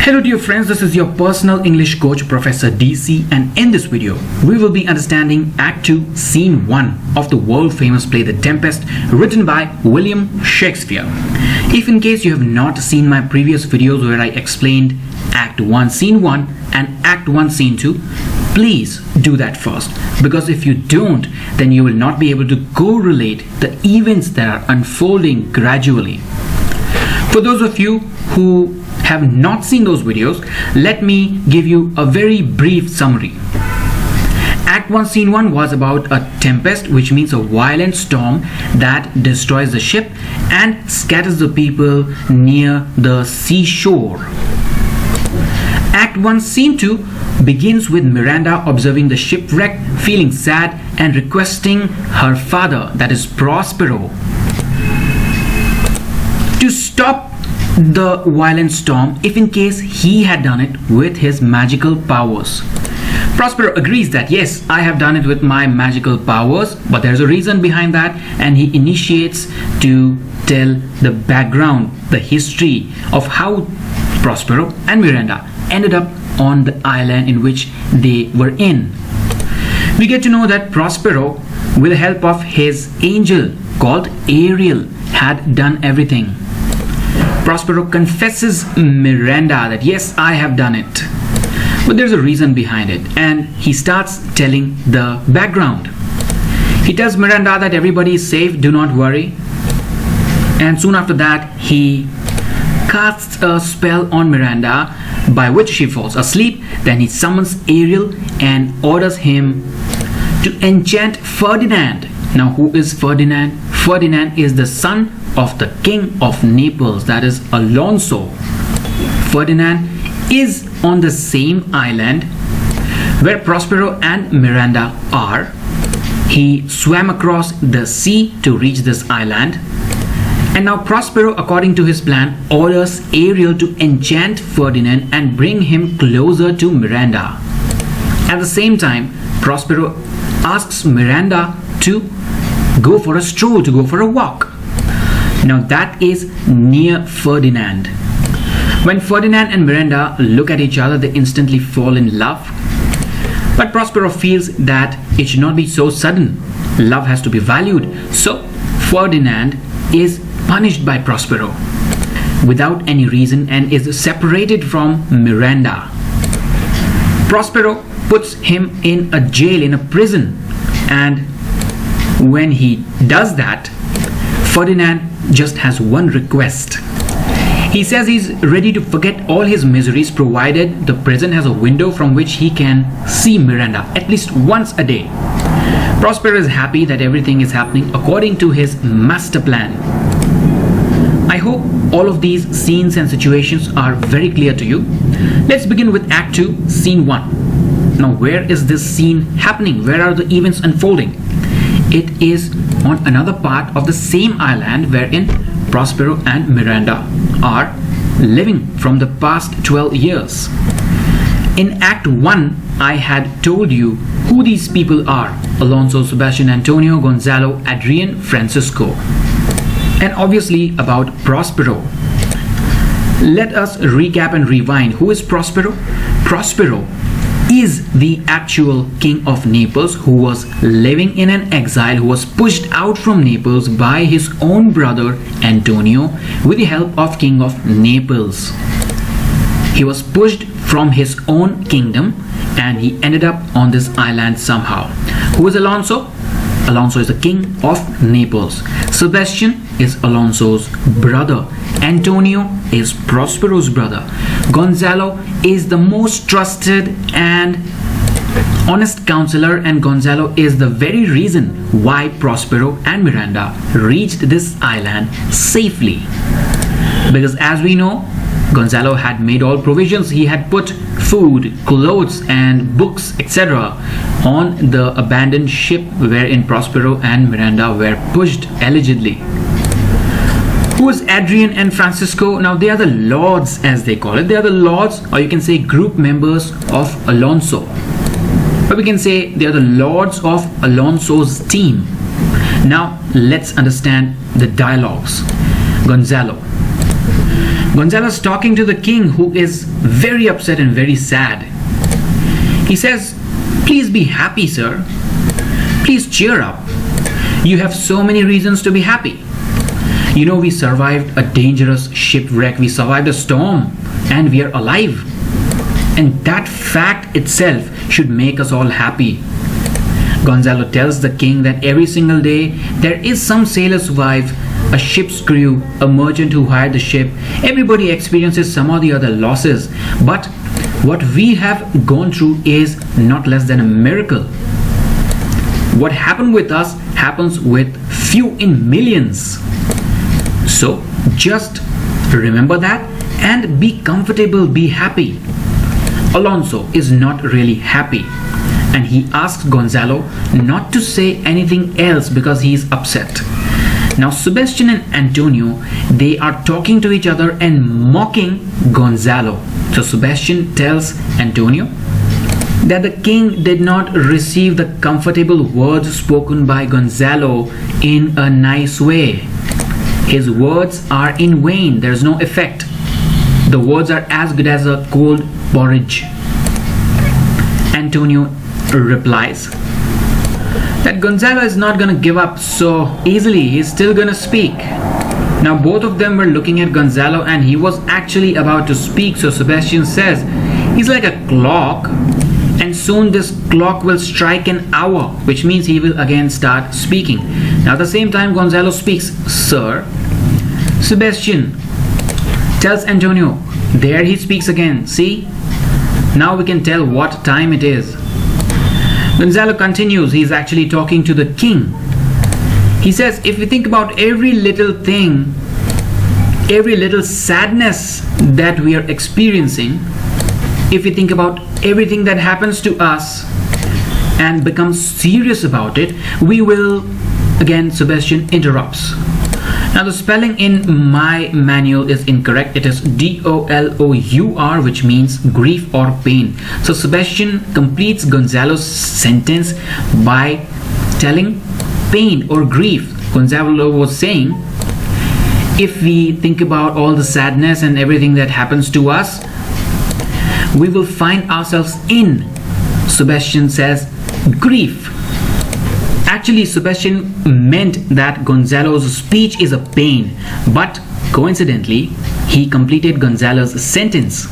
Hello dear friends, this is your personal English coach Professor DC, and in this video we will be understanding Act 2 Scene 1 of the world famous play The Tempest, written by William Shakespeare. If in case you have not seen my previous videos where I explained Act 1 Scene 1 and Act 1 Scene 2, please do that first, because if you don't, then you will not be able to correlate the events that are unfolding gradually. For those of you who have not seen those videos, let me give you a very brief summary. Act 1 Scene 1 was about a tempest, which means a violent storm that destroys the ship and scatters the people near the seashore. Act 1 Scene 2 begins with Miranda observing the shipwreck, feeling sad and requesting her father, that is Prospero, to stop the violent storm if in case he had done it with his magical powers. Prospero agrees that yes, I have done it with my magical powers, but there's a reason behind that, and he initiates to tell the background, the history of how Prospero and Miranda ended up on the island in which they were in. We get to know that Prospero, with the help of his angel called Ariel, had done everything. Prospero confesses Miranda that yes, I have done it, but there's a reason behind it, and he starts telling the background. He tells Miranda that everybody is safe, do not worry, and soon after that he casts a spell on Miranda by which she falls asleep. Then he summons Ariel and orders him to enchant Ferdinand. Now, who is Ferdinand? Ferdinand is the son of the king of Naples, that is Alonso. Ferdinand is on the same island where Prospero and Miranda are. He swam across the sea to reach this island, and now Prospero, according to his plan, orders Ariel to enchant Ferdinand and bring him closer to Miranda. At the same time, Prospero asks Miranda to go for a stroll, to go for a walk. Now that is near Ferdinand. When Ferdinand and Miranda look at each other, they instantly fall in love. But Prospero feels that it should not be so sudden. Love has to be valued. So Ferdinand is punished by Prospero without any reason and is separated from Miranda. Prospero puts him in a jail, in a prison, and when he does that, Ferdinand just has one request. He says he's ready to forget all his miseries provided the prison has a window from which he can see Miranda at least once a day. Prospero is happy that everything is happening according to his master plan. I hope all of these scenes and situations are very clear to you. Let's begin with Act 2, Scene 1. Now, where is this scene happening? Where are the events unfolding? It is on another part of the same island wherein Prospero and Miranda are living from the past 12 years. In Act 1, I had told you who these people are: Alonso, Sebastian, Antonio, Gonzalo, Adrian, Francisco, and obviously about Prospero. Let us recap and rewind. Who is Prospero? Prospero is the actual king of Naples, who was living in an exile, who was pushed out from Naples by his own brother Antonio with the help of king of Naples. He was pushed from his own kingdom and he ended up on this island somehow. Who is Alonso? Alonso is the king of Naples. Sebastian is Alonso's brother. Antonio is Prospero's brother. Gonzalo is the most trusted and honest counselor, and Gonzalo is the very reason why Prospero and Miranda reached this island safely. Because as we know, Gonzalo had made all provisions. He had put food, clothes and books, etc. on the abandoned ship wherein Prospero and Miranda were pushed allegedly. Who is Adrian and Francisco? Now they are the lords, as they call it. They are the lords, or you can say group members of Alonso. But we can say they are the lords of Alonso's team. Now let's understand the dialogues. Gonzalo. Gonzalo's talking to the king, who is very upset and very sad. He says, "Please be happy, sir. Please cheer up. You have so many reasons to be happy. You know, we survived a dangerous shipwreck, we survived a storm, and we are alive. And that fact itself should make us all happy." Gonzalo tells the king that every single day there is some sailor's wife, a ship's crew, a merchant who hired the ship. Everybody experiences some or the other losses. But what we have gone through is not less than a miracle. What happened with us happens with few in millions. So just remember that and be comfortable, be happy. Alonso is not really happy, and he asks Gonzalo not to say anything else because he is upset. Now Sebastian and Antonio, they are talking to each other and mocking Gonzalo. So Sebastian tells Antonio that the king did not receive the comfortable words spoken by Gonzalo in a nice way. His words are in vain, there's no effect. The words are as good as a cold porridge. Antonio replies that Gonzalo is not going to give up so easily. He's still going to speak. Now both of them were looking at Gonzalo and he was actually about to speak. So Sebastian says, he's like a clock, and soon this clock will strike an hour, which means he will again start speaking. Now at the same time Gonzalo speaks, "Sir." Sebastian tells Antonio, there he speaks again. See? Now we can tell what time it is. Gonzalo continues. He's actually talking to the king. He says, if we think about every little thing, every little sadness that we are experiencing, if we think about everything that happens to us and become serious about it, we will, again, Sebastian interrupts. Now the spelling in my manual is incorrect. It is D-O-L-O-U-R, which means grief or pain. So Sebastian completes Gonzalo's sentence by telling pain or grief. Gonzalo was saying, if we think about all the sadness and everything that happens to us, we will find ourselves in, Sebastian says, grief. Actually, Sebastian meant that Gonzalo's speech is a pain, but coincidentally, he completed Gonzalo's sentence.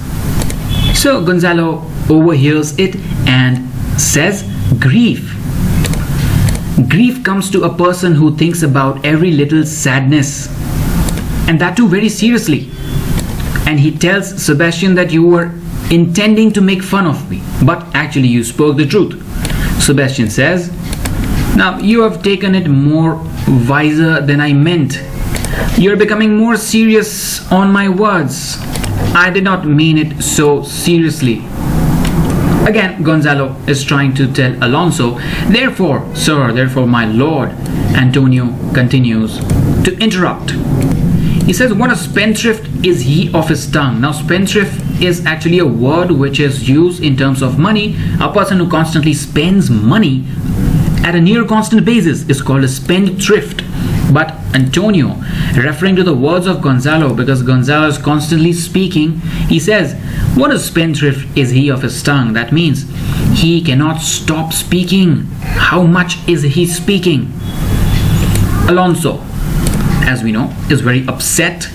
So Gonzalo overhears it and says, grief. Grief comes to a person who thinks about every little sadness, and that too very seriously. And he tells Sebastian that you were intending to make fun of me, but actually you spoke the truth. Sebastian says, now you have taken it more wiser than I meant. You're becoming more serious on my words. I did not mean it so seriously. Again, Gonzalo is trying to tell Alonso, therefore, sir, therefore, my lord. Antonio continues to interrupt. He says, what a spendthrift is he of his tongue. Now, spendthrift is actually a word which is used in terms of money. A person who constantly spends money at a near constant basis is called a spendthrift. But Antonio, referring to the words of Gonzalo, because Gonzalo is constantly speaking, he says, what a spendthrift is he of his tongue. That means he cannot stop speaking. How much is he speaking? Alonso, as we know, is very upset.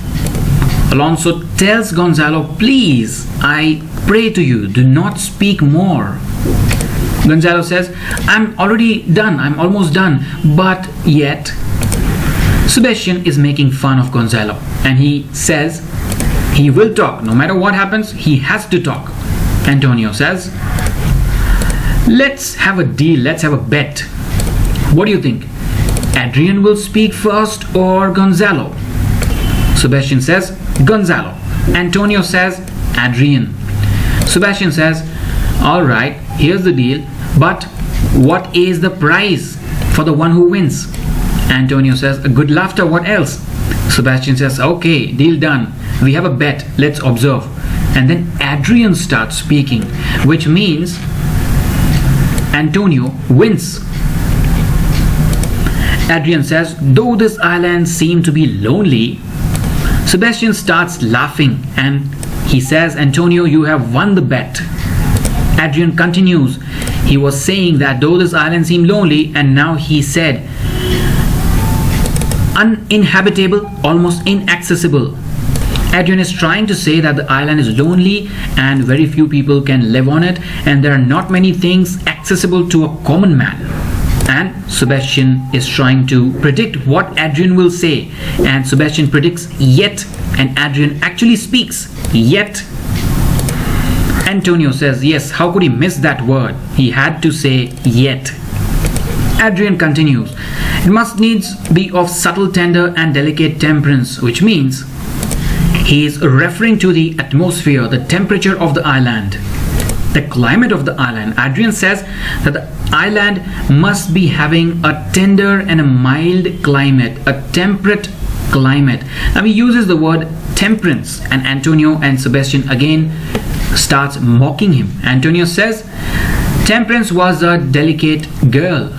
Alonso tells Gonzalo, please, I pray to you, do not speak more. Gonzalo says, I'm already done, I'm almost done. But yet, Sebastian is making fun of Gonzalo, and he says he will talk. No matter what happens, he has to talk. Antonio says, let's have a deal, let's have a bet. What do you think? Adrian will speak first or Gonzalo? Sebastian says, Gonzalo. Antonio says, Adrian. Sebastian says, all right, here's the deal, but what is the prize for the one who wins? Antonio says, good laughter, what else? Sebastian says, okay, deal done. We have a bet, let's observe. And then Adrian starts speaking, which means Antonio wins. Adrian says, though this island seemed to be lonely, Sebastian starts laughing and he says, Antonio, you have won the bet. Adrian continues. He was saying that though this island seemed lonely, and now he said uninhabitable, almost inaccessible. Adrian is trying to say that the island is lonely and very few people can live on it, and there are not many things accessible to a common man. And Sebastian is trying to predict what Adrian will say, and Sebastian predicts yet, and Adrian actually speaks yet. Antonio says, yes, how could he miss that word? He had to say yet. Adrian continues, it must needs be of subtle, tender and delicate temperance, which means he is referring to the atmosphere, the temperature of the island, the climate of the island. Adrian says that the island must be having a tender and a mild climate, a temperate climate. Now he uses the word temperance, and Antonio and Sebastian again starts mocking him. Antonio says Temperance was a delicate girl.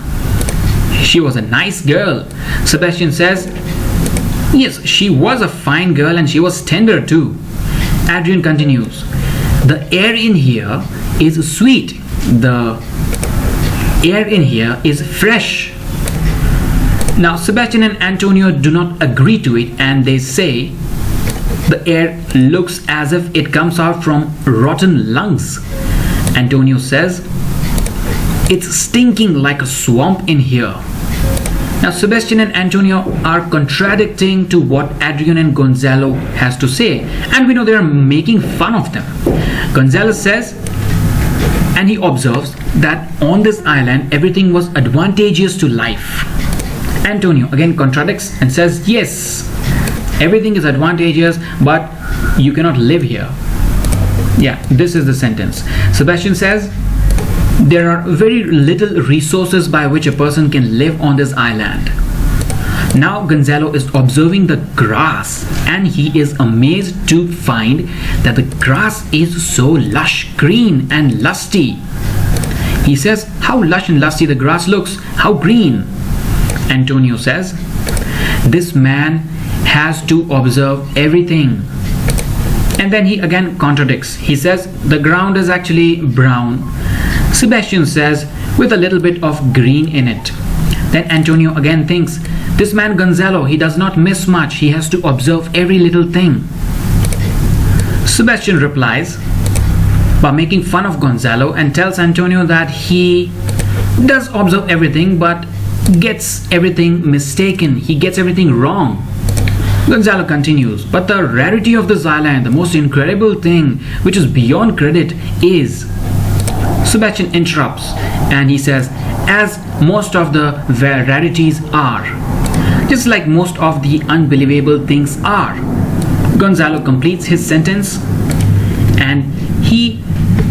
She was a nice girl. Sebastian says yes, she was a fine girl and she was tender too. Adrian continues, the air in here is sweet. The air in here is fresh. Now Sebastian and Antonio do not agree to it, and they say the air looks as if it comes out from rotten lungs. Antonio says it's stinking like a swamp in here. Now Sebastian and Antonio are contradicting to what Adrian and Gonzalo has to say, and we know they are making fun of them. Gonzalo says, and he observes that on this island everything was advantageous to life. Antonio again contradicts and says, yes, everything is advantageous, but you cannot live here. Yeah, this is the sentence. Sebastian says, there are very little resources by which a person can live on this island. Now Gonzalo is observing the grass, and he is amazed to find that the grass is so lush, green and lusty. He says, how lush and lusty the grass looks, how green. Antonio says, this man has to observe everything. And then he again contradicts. He says the ground is actually brown. Sebastian says with a little bit of green in it. Then Antonio again thinks, this man Gonzalo, he does not miss much. He has to observe every little thing. Sebastian replies by making fun of Gonzalo and tells Antonio that he does observe everything but gets everything mistaken. He gets everything wrong. Gonzalo continues, but the rarity of this island, the most incredible thing which is beyond credit is... Sebastian interrupts and he says, as most of the rarities are, just like most of the unbelievable things are. Gonzalo completes his sentence and he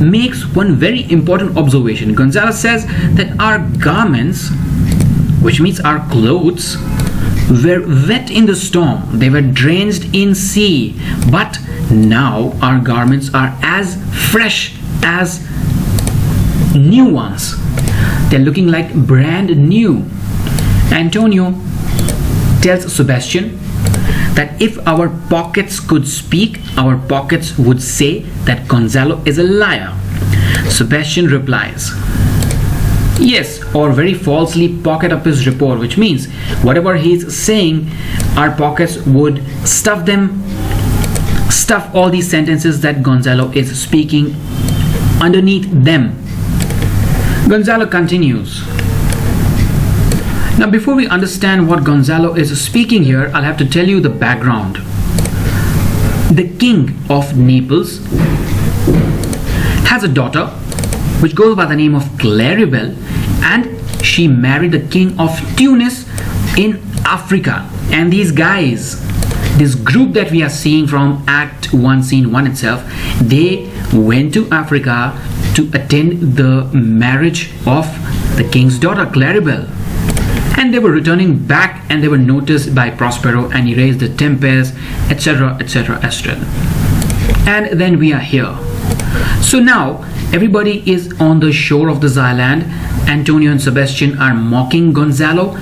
makes one very important observation. Gonzalo says that our garments, which means our clothes, were wet in the storm. They were drenched in sea. But now our garments are as fresh as new ones. They're looking like brand new. Antonio tells Sebastian that if our pockets could speak, our pockets would say that Gonzalo is a liar. Sebastian replies, yes, or very falsely pocket up his report, which means whatever he's saying, our pockets would stuff all these sentences that Gonzalo is speaking underneath them. Gonzalo continues. Now before we understand what Gonzalo is speaking here, I'll have to tell you the background. The king of Naples has a daughter which goes by the name of Claribel, and she married the king of Tunis in Africa. And these guys, this group that we are seeing from Act 1, Scene 1 itself, they went to Africa to attend the marriage of the king's daughter Claribel. And they were returning back and they were noticed by Prospero, and he raised the Tempest, etc., etc., etc. And then we are here. So now everybody is on the shore of this island. Antonio and Sebastian are mocking Gonzalo.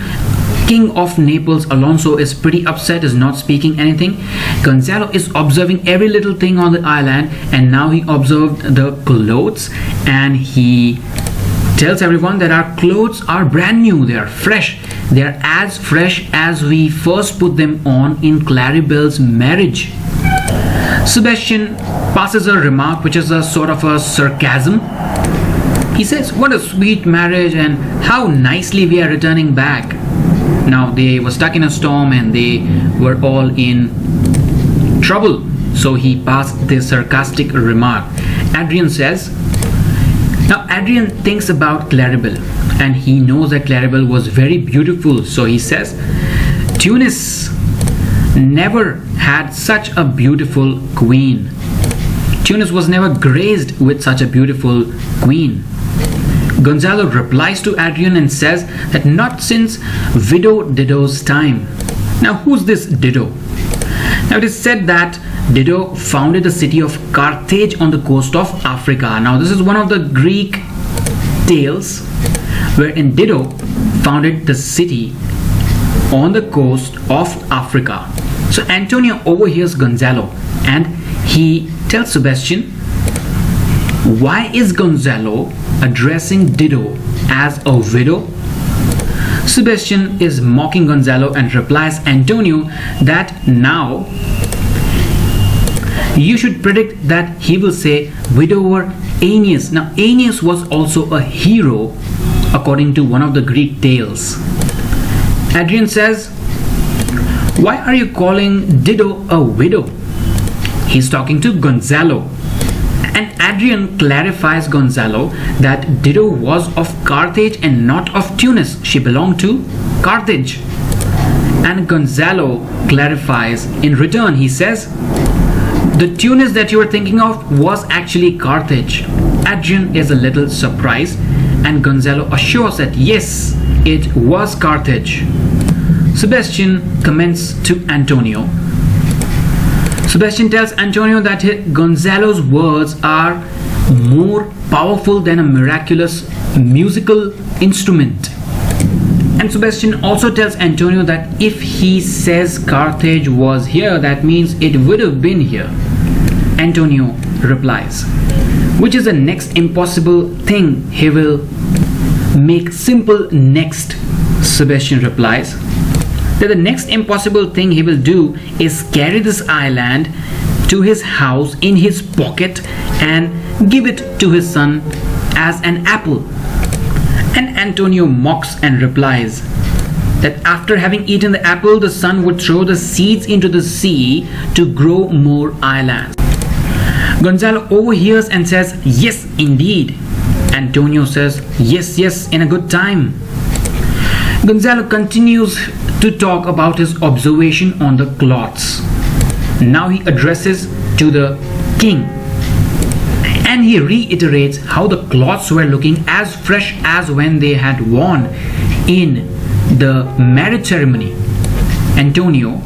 King of Naples, Alonso, is pretty upset, is not speaking anything. Gonzalo is observing every little thing on the island, and now he observed the clothes, and he tells everyone that our clothes are brand new, they are fresh. They are as fresh as we first put them on in Claribel's marriage. Sebastian passes a remark which is a sort of a sarcasm. He says, what a sweet marriage and how nicely we are returning back. Now they were stuck in a storm and they were all in trouble. So he passed this sarcastic remark. Adrian says, now Adrian thinks about Claribel and he knows that Claribel was very beautiful. So he says, Tunis never had such a beautiful queen. Tunis was never graced with such a beautiful queen. Gonzalo replies to Adrian and says that not since Widow Dido's time. Now who's this Dido? Now it is said that Dido founded the city of Carthage on the coast of Africa. Now this is one of the Greek tales wherein Dido founded the city on the coast of Africa. So Antonio overhears Gonzalo and he tells Sebastian, why is Gonzalo addressing Dido as a widow? Sebastian is mocking Gonzalo and replies Antonio that now you should predict that he will say widower Aeneas. Now Aeneas was also a hero according to one of the Greek tales. Adrian says, why are you calling Dido a widow? He's talking to Gonzalo. And Adrian clarifies Gonzalo that Dido was of Carthage and not of Tunis. She belonged to Carthage. And Gonzalo clarifies in return. He says, the Tunis that you are thinking of was actually Carthage. Adrian is a little surprised and Gonzalo assures that yes, it was Carthage. Sebastian comments to Antonio. Sebastian tells Antonio that Gonzalo's words are more powerful than a miraculous musical instrument. And Sebastian also tells Antonio that if he says Carthage was here, that means it would have been here. Antonio replies, which is the next impossible thing he will make simple next. Sebastian replies that the next impossible thing he will do is carry this island to his house in his pocket and give it to his son as an apple. And Antonio mocks and replies that after having eaten the apple, the son would throw the seeds into the sea to grow more islands. Gonzalo overhears and says, yes, indeed. Antonio says, yes, yes, in a good time. Gonzalo continues to talk about his observation on the cloths. Now he addresses to the king and he reiterates how the cloths were looking as fresh as when they had worn in the marriage ceremony. Antonio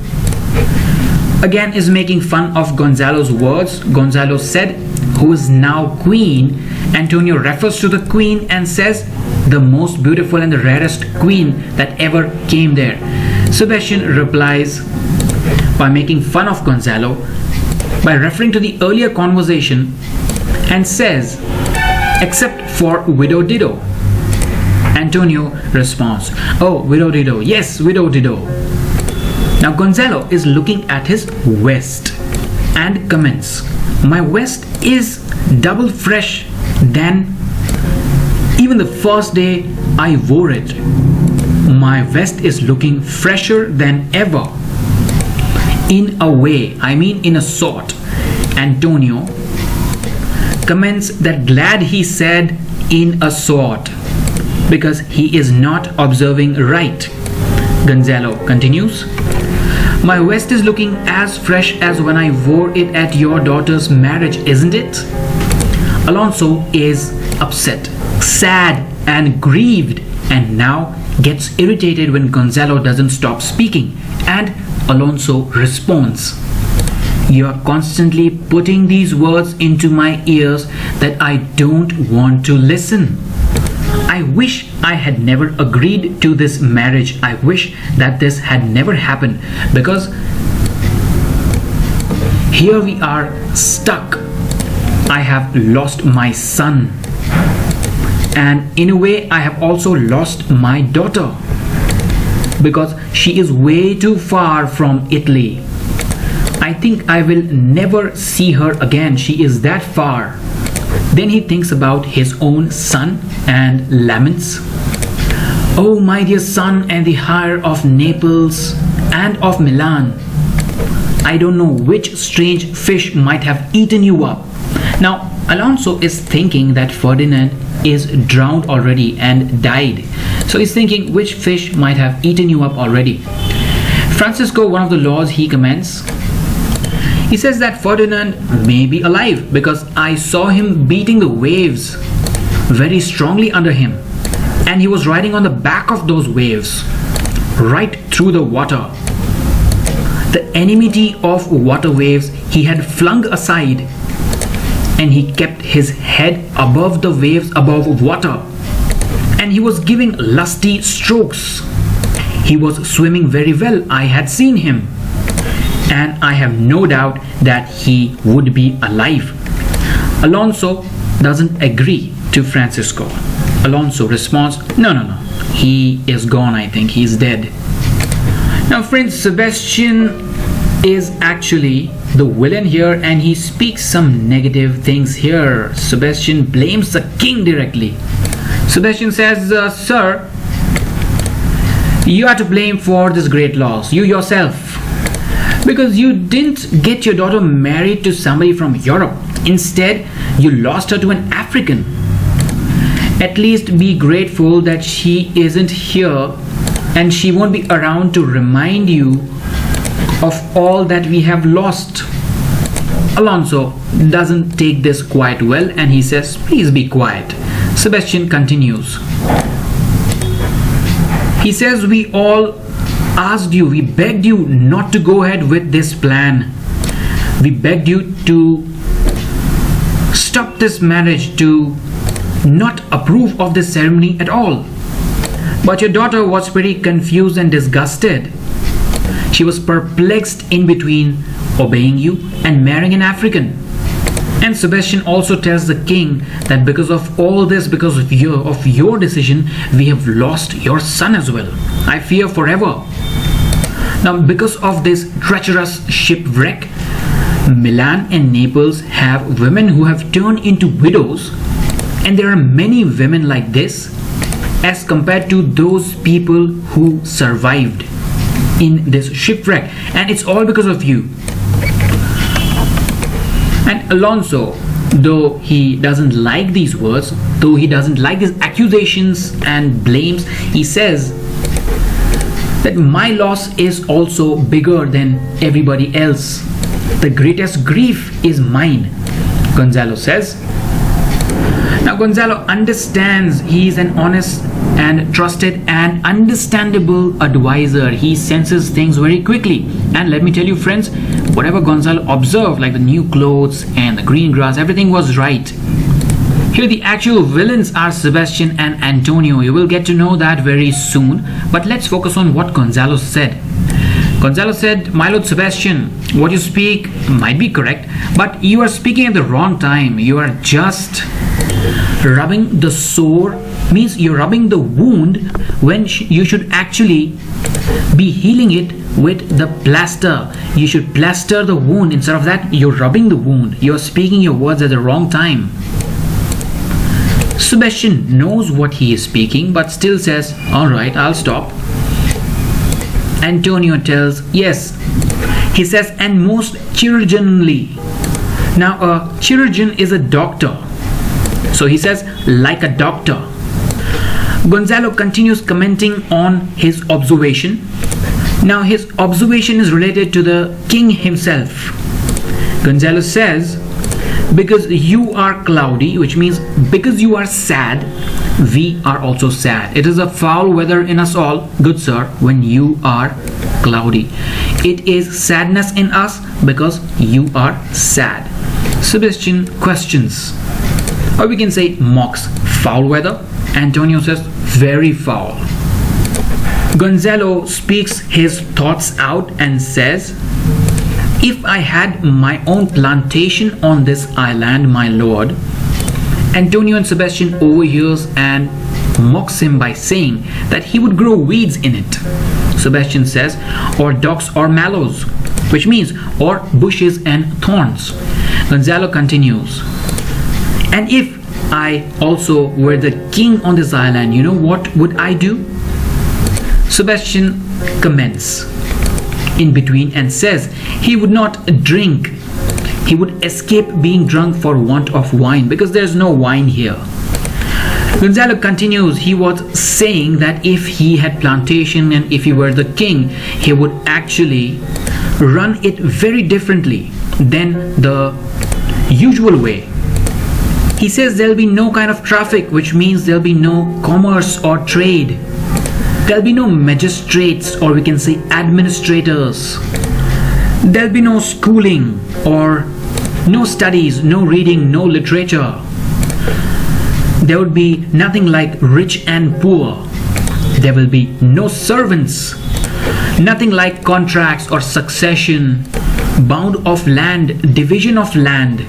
again is making fun of Gonzalo's words. Gonzalo said, who is now queen. Antonio refers to the queen and says, the most beautiful and the rarest queen that ever came there. Sebastian replies by making fun of Gonzalo by referring to the earlier conversation and says, except for Widow Dido. Antonio responds, oh, Widow Dido, yes, Widow Dido. Now Gonzalo is looking at his vest and comments, my vest is double fresh than even the first day I wore it. My vest is looking fresher than ever. In a way, I mean in a sort. Antonio comments that glad he said in a sort because he is not observing right. Gonzalo continues, my vest is looking as fresh as when I wore it at your daughter's marriage, isn't it? Alonso is upset, sad and grieved and now gets irritated when Gonzalo doesn't stop speaking, and Alonso responds, you are constantly putting these words into my ears that I don't want to listen. I wish I had never agreed to this marriage. I wish that this had never happened, because here we are stuck. I have lost my son, and in a way I have also lost my daughter, because she is way too far from Italy. I think I will never see her again. She is that far. Then he thinks about his own son and laments. Oh, my dear son and the heir of Naples and of Milan, I don't know which strange fish might have eaten you up. Now, Alonso is thinking that Ferdinand is drowned already and died. So he's thinking which fish might have eaten you up already. Francisco, one of the laws he commends, he says that Ferdinand may be alive because I saw him beating the waves very strongly under him, and he was riding on the back of those waves right through the water. The enmity of water waves he had flung aside, and he kept his head above the waves, above water, and he was giving lusty strokes. He was swimming very well. I had seen him, and I have no doubt that he would be alive. Alonso doesn't agree to Francisco. Alonso responds, no, he is gone. I think he's dead. Now friends, Sebastian is actually the villain here, and he speaks some negative things here. Sebastian blames the king directly. Sebastian says, sir, you are to blame for this great loss, you yourself, because you didn't get your daughter married to somebody from Europe. Instead, you lost her to an African. At least be grateful that she isn't here and she won't be around to remind you of all that we have lost. Alonso doesn't take this quite well, and he says, please be quiet. Sebastian continues. He says, we all asked you, we begged you not to go ahead with this plan. We begged you to stop this marriage, to not approve of this ceremony at all. But your daughter was pretty confused and disgusted. She was perplexed in between obeying you and marrying an African. And Sebastian also tells the king that because of all this, because of your decision, we have lost your son as well. I fear forever. Now, because of this treacherous shipwreck, Milan and Naples have women who have turned into widows, and there are many women like this as compared to those people who survived in this shipwreck, and it's all because of you. And Alonso, though he doesn't like these words, though he doesn't like these accusations and blames, he says that my loss is also bigger than everybody else. The greatest grief is mine, Gonzalo says. Now Gonzalo understands he is an honest and trusted and understandable advisor. He senses things very quickly, and let me tell you friends, whatever Gonzalo observed, like the new clothes and the green grass, everything was right. Here the actual villains are Sebastian and Antonio. You will get to know that very soon, but let's focus on what Gonzalo said. Gonzalo said, my lord Sebastian, what you speak might be correct, but you are speaking at the wrong time. You are just rubbing the sore, means you're rubbing the wound when you should actually be healing it with the plaster. You should plaster the wound. Instead of that, you're rubbing the wound. You're speaking your words at the wrong time. Sebastian knows what he is speaking, but still says, alright, I'll stop. Antonio tells, yes. He says, and most chirurgianly. Now a chirurgeon is a doctor, so he says, like a doctor. Gonzalo continues commenting on his observation. Now his observation is related to the king himself. Gonzalo says, because you are cloudy, which means because you are sad, we are also sad. It is a foul weather in us all, good sir, when you are cloudy. It is sadness in us because you are sad. Sebastian questions, or we can say mocks, foul weather. Antonio says, very foul. Gonzalo speaks his thoughts out and says, if I had my own plantation on this island, my lord. Antonio and Sebastian overhears and mocks him by saying that he would grow weeds in it. Sebastian says, or docks or mallows, which means or bushes and thorns. Gonzalo continues, and if I also were the king on this island, you know what would I do? Sebastian comments in between and says he would not drink. He would escape being drunk for want of wine, because there's no wine here. Gonzalo continues, he was saying that if he had plantation and if he were the king, he would actually run it very differently than the usual way. He says there'll be no kind of traffic, which means there'll be no commerce or trade. There'll be no magistrates, or we can say administrators. There'll be no schooling or no studies, no reading, no literature. There would be nothing like rich and poor. There will be no servants, nothing like contracts or succession, bound of land, division of land.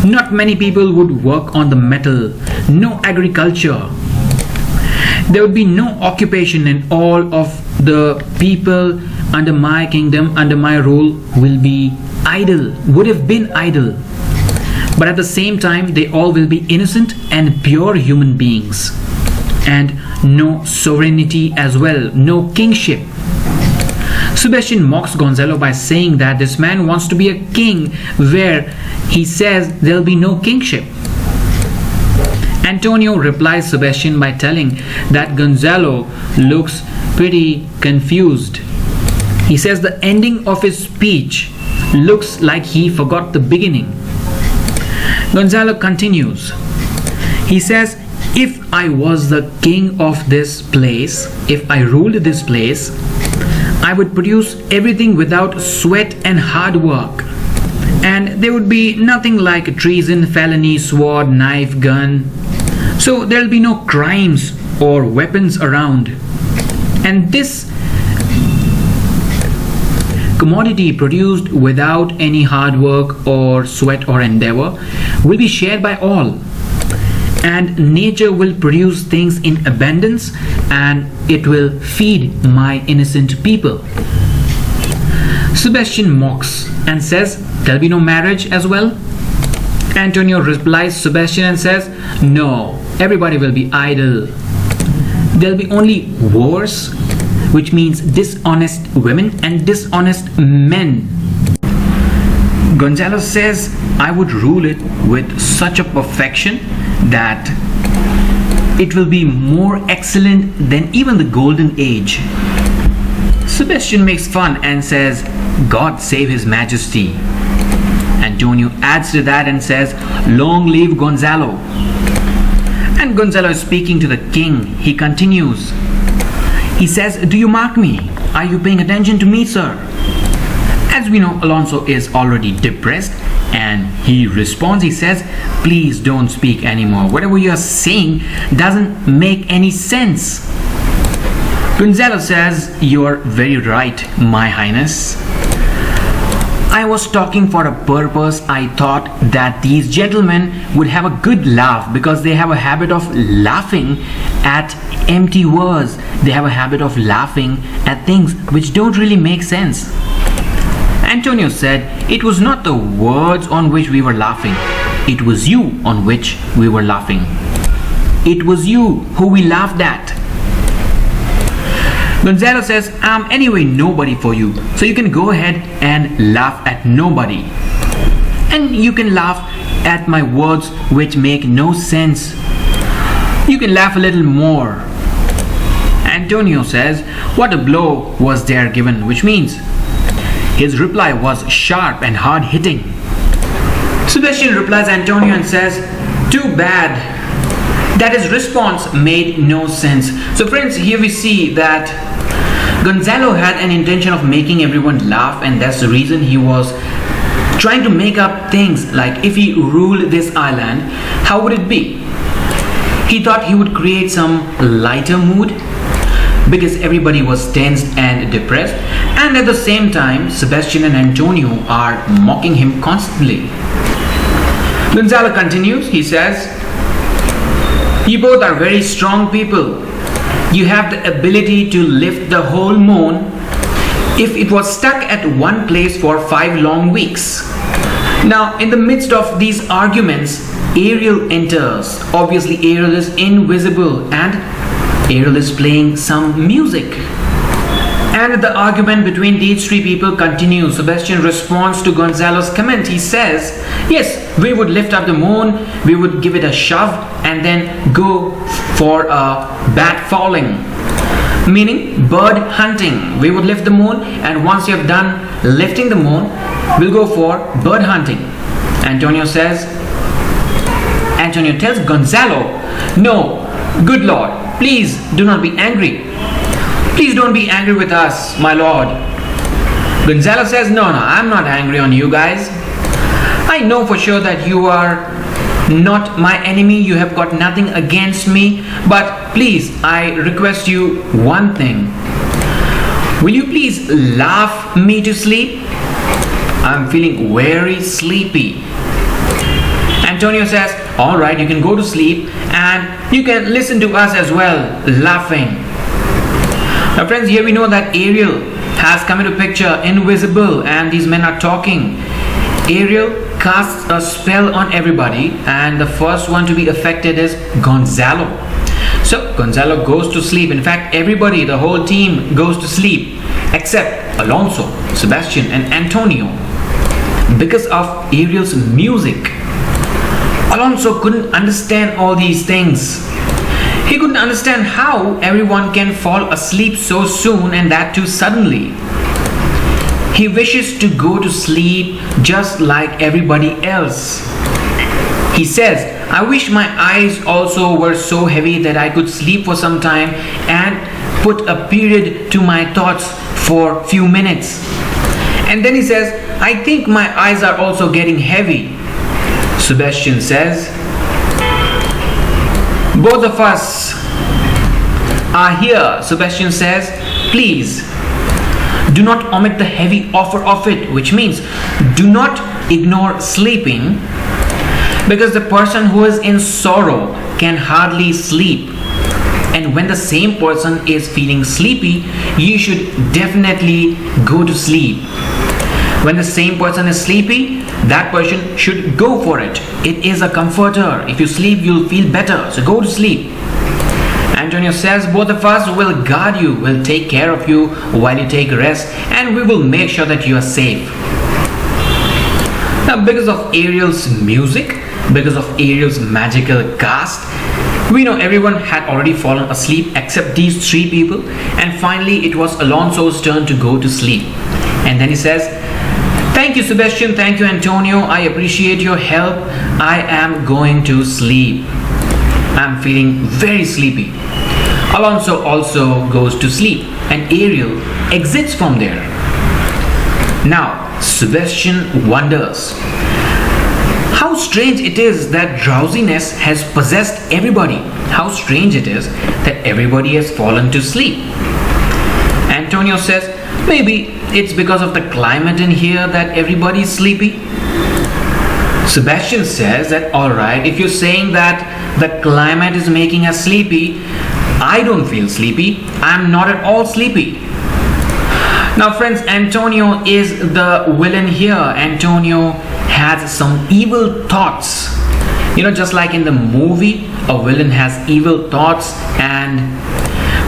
Not many people would work on the metal, no agriculture. There would be no occupation, and all of the people under my kingdom, under my rule, will be idle, would have been idle. But at the same time, they all will be innocent and pure human beings. And no sovereignty as well, no kingship. Sebastian mocks Gonzalo by saying that this man wants to be a king, where he says there'll be no kingship. Antonio replies Sebastian by telling that Gonzalo looks pretty confused. He says the ending of his speech looks like he forgot the beginning. Gonzalo continues. He says, if I was the king of this place, if I ruled this place, I would produce everything without sweat and hard work. And there would be nothing like treason, felony, sword, knife, gun. So there'll be no crimes or weapons around. And this commodity produced without any hard work or sweat or endeavor will be shared by all. And nature will produce things in abundance, and it will feed my innocent people. Sebastian mocks and says there'll be no marriage as well. Antonio replies Sebastian and says, no, everybody will be idle. There'll be only wars, which means dishonest women and dishonest men. Gonzalo says, I would rule it with such a perfection that it will be more excellent than even the golden age. Sebastian makes fun and says, God save his majesty. Antonio adds to that and says, long live Gonzalo. And Gonzalo is speaking to the king. He continues. He says, do you mark me? Are you paying attention to me, sir? As we know, Alonso is already depressed, and he responds, he says, please don't speak anymore. Whatever you are saying doesn't make any sense. Gonzalo says, you're very right, my highness. I was talking for a purpose. I thought that these gentlemen would have a good laugh, because they have a habit of laughing at empty words. They have a habit of laughing at things which don't really make sense. Antonio said, it was not the words on which we were laughing. It was you on which we were laughing. It was you who we laughed at. Gonzalo says, I'm anyway nobody for you, so you can go ahead and laugh at nobody. And you can laugh at my words which make no sense. You can laugh a little more. Antonio says, what a blow was there given, which means his reply was sharp and hard-hitting. Sebastian replies Antonio and says, too bad. That his response made no sense. So friends, here we see that Gonzalo had an intention of making everyone laugh, and that's the reason he was trying to make up things like, if he ruled this island, how would it be? He thought he would create some lighter mood because everybody was tensed and depressed, and at the same time, Sebastian and Antonio are mocking him constantly. Gonzalo continues, he says, "You both are very strong people. You have the ability to lift the whole moon if it was stuck at one place for 5 long weeks." Now, in the midst of these arguments, Ariel enters. Obviously, Ariel is invisible and Ariel is playing some music. And the argument between these three people continues. Sebastian responds to Gonzalo's comment. He says, yes, we would lift up the moon, we would give it a shove and then go for a bat falling. Meaning bird hunting. We would lift the moon, and once you have done lifting the moon, we'll go for bird hunting. Antonio tells Gonzalo, no, good Lord, please do not be angry. Please don't be angry with us, my lord. Gonzalo says, no, I'm not angry on you guys. I know for sure that you are not my enemy. You have got nothing against me. But please, I request you one thing. Will you please laugh me to sleep? I'm feeling very sleepy. Antonio says, all right, you can go to sleep and you can listen to us as well, laughing. Now friends, here we know that Ariel has come into picture, invisible, and these men are talking. Ariel casts a spell on everybody, and the first one to be affected is Gonzalo. So Gonzalo goes to sleep. In fact, everybody, the whole team goes to sleep except Alonso, Sebastian and Antonio. Because of Ariel's music, Alonso couldn't understand all these things. He couldn't understand how everyone can fall asleep so soon, and that too suddenly. He wishes to go to sleep just like everybody else. He says, I wish my eyes also were so heavy that I could sleep for some time and put a period to my thoughts for few minutes. And then he says, I think my eyes are also getting heavy. Sebastian says, both of us are here. Sebastian says, please do not omit the heavy offer of it, which means do not ignore sleeping, because the person who is in sorrow can hardly sleep. And when the same person is feeling sleepy, you should definitely go to sleep. When the same person is sleepy, that person should go for it. It is a comforter. If you sleep, you'll feel better. So go to sleep. Antonio says, both of us will guard you, will take care of you while you take rest, and we will make sure that you are safe. Now, because of Ariel's music, because of Ariel's magical cast, we know everyone had already fallen asleep except these three people, and finally it was Alonso's turn to go to sleep. And then he says, thank you, Sebastian, thank you, Antonio, I appreciate your help. I am going to sleep. I'm feeling very sleepy. Alonso also goes to sleep, and Ariel exits from there. Now, Sebastian wonders how strange it is that drowsiness has possessed everybody. How strange it is that everybody has fallen to sleep. Antonio says, maybe it's because of the climate in here that everybody is sleepy. Sebastian says that, alright, if you're saying that the climate is making us sleepy, I don't feel sleepy. I'm not at all sleepy. Now friends, Antonio is the villain here. Antonio has some evil thoughts. You know, just like in the movie, a villain has evil thoughts, and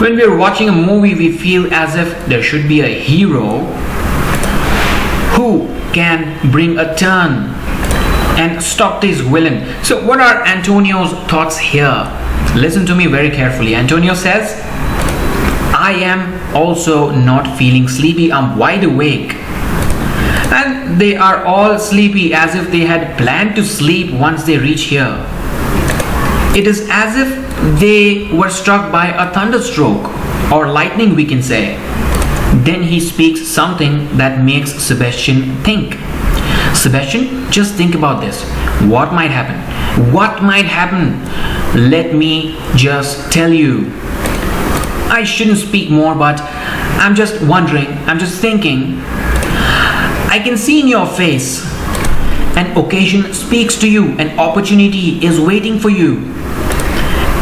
when we're watching a movie, we feel as if there should be a hero who can bring a turn and stop this villain. So what are Antonio's thoughts here? Listen to me very carefully. Antonio says, I am also not feeling sleepy. I'm wide awake. And they are all sleepy as if they had planned to sleep once they reach here. It is as if they were struck by a thunderstroke or lightning, we can say. Then he speaks something that makes Sebastian think. Sebastian, just think about this. What might happen? What might happen let me just tell you. I shouldn't speak more, but I'm just wondering, I'm just thinking. I can see in your face, an occasion speaks to you, an opportunity is waiting for you.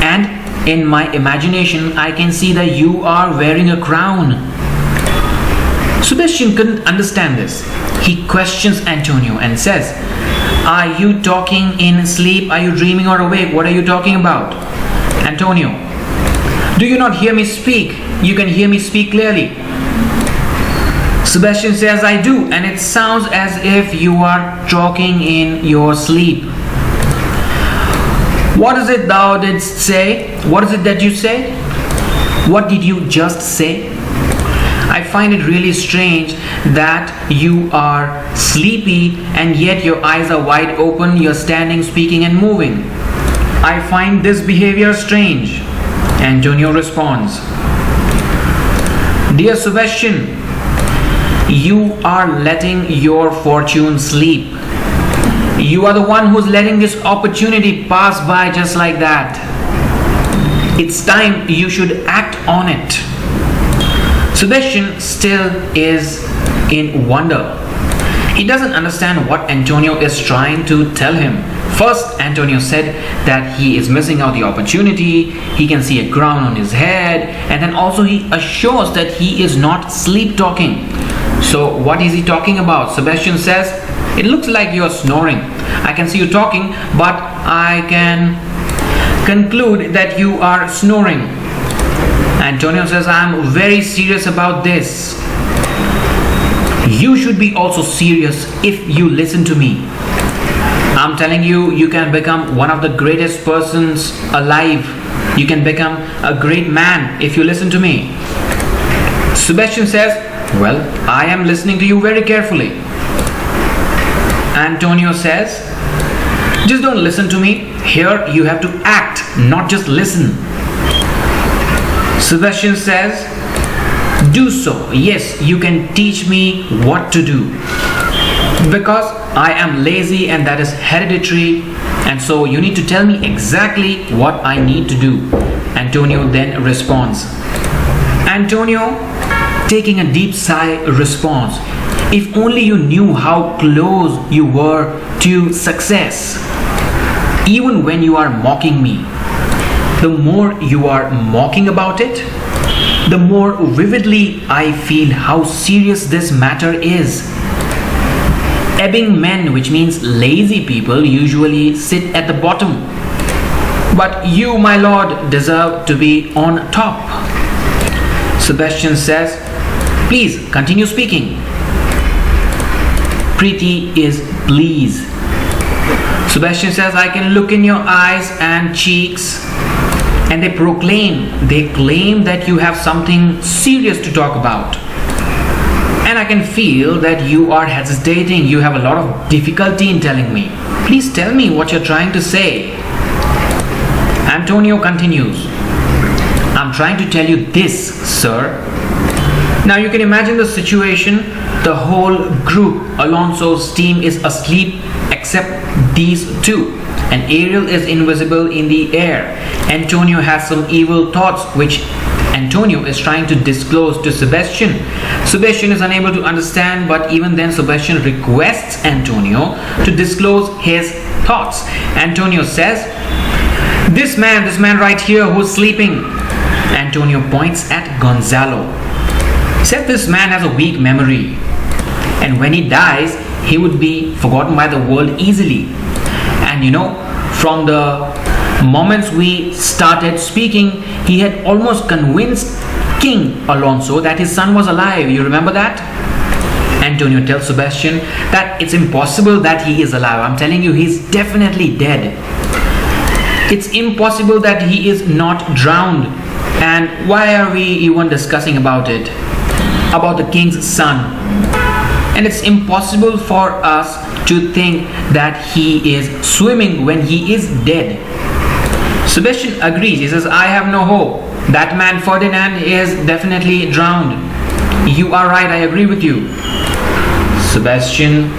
And in my imagination, I can see that you are wearing a crown. Sebastian couldn't understand this. He questions Antonio and says, "Are you talking in sleep? Are you dreaming or awake? What are you talking about?" Antonio, "Do you not hear me speak? You can hear me speak clearly." Sebastian says, "I do, and it sounds as if you are talking in your sleep." "What is it thou didst say? What is it that you said? What did you just say? I find it really strange that you are sleepy and yet your eyes are wide open, you're standing, speaking and moving. I find this behavior strange." Antonio responds, "Dear Sebastian, you are letting your fortune sleep. You are the one who's letting this opportunity pass by just like that. It's time you should act on it." Sebastian still is in wonder. He doesn't understand what Antonio is trying to tell him. First, Antonio said that he is missing out the opportunity, he can see a crown on his head, and then also he assures that he is not sleep talking. So what is he talking about? Sebastian says, "It looks like you're snoring. I can see you talking, but I can conclude that you are snoring." Antonio says, "I'm very serious about this. You should be also serious if you listen to me. I'm telling you, you can become one of the greatest persons alive. You can become a great man if you listen to me." Sebastian says, "Well, I am listening to you very carefully." Antonio says, "Just don't listen to me. Here you have to act, not just listen." Sebastian says, "Do so. Yes, you can teach me what to do. Because I am lazy and that is hereditary, and so you need to tell me exactly what I need to do." Antonio then responds. Antonio, taking a deep sigh, responds, "If only you knew how close you were to success. Even when you are mocking me, the more you are mocking about it, the more vividly I feel how serious this matter is. Ebbing men, which means lazy people, usually sit at the bottom. But you, my lord, deserve to be on top." Sebastian says, "Please continue speaking." Pretty is please. Sebastian says, "I can look in your eyes and cheeks, and they claim that you have something serious to talk about. And I can feel that you are hesitating. You have a lot of difficulty in telling me. Please tell me what you're trying to say." Antonio continues, "I'm trying to tell you this, sir." Now you can imagine the situation. The whole group, Alonso's team, is asleep except these two. And Ariel is invisible in the air. Antonio has some evil thoughts which Antonio is trying to disclose to Sebastian. Sebastian is unable to understand, but even then Sebastian requests Antonio to disclose his thoughts. Antonio says, this man right here who's sleeping." Antonio points at Gonzalo. He said this man has a weak memory, and when he dies, he would be forgotten by the world easily. And from the moments we started speaking, he had almost convinced King Alonso that his son was alive. You remember that? Antonio tells Sebastian that it's impossible that he is alive. I'm telling you, he's definitely dead. It's impossible that he is not drowned. And why are we even discussing about it? About the king's son. And it's impossible for us to think that he is swimming when he is dead. Sebastian agrees. He says, "I have no hope. That man Ferdinand is definitely drowned." "You are right. I agree with you." Sebastian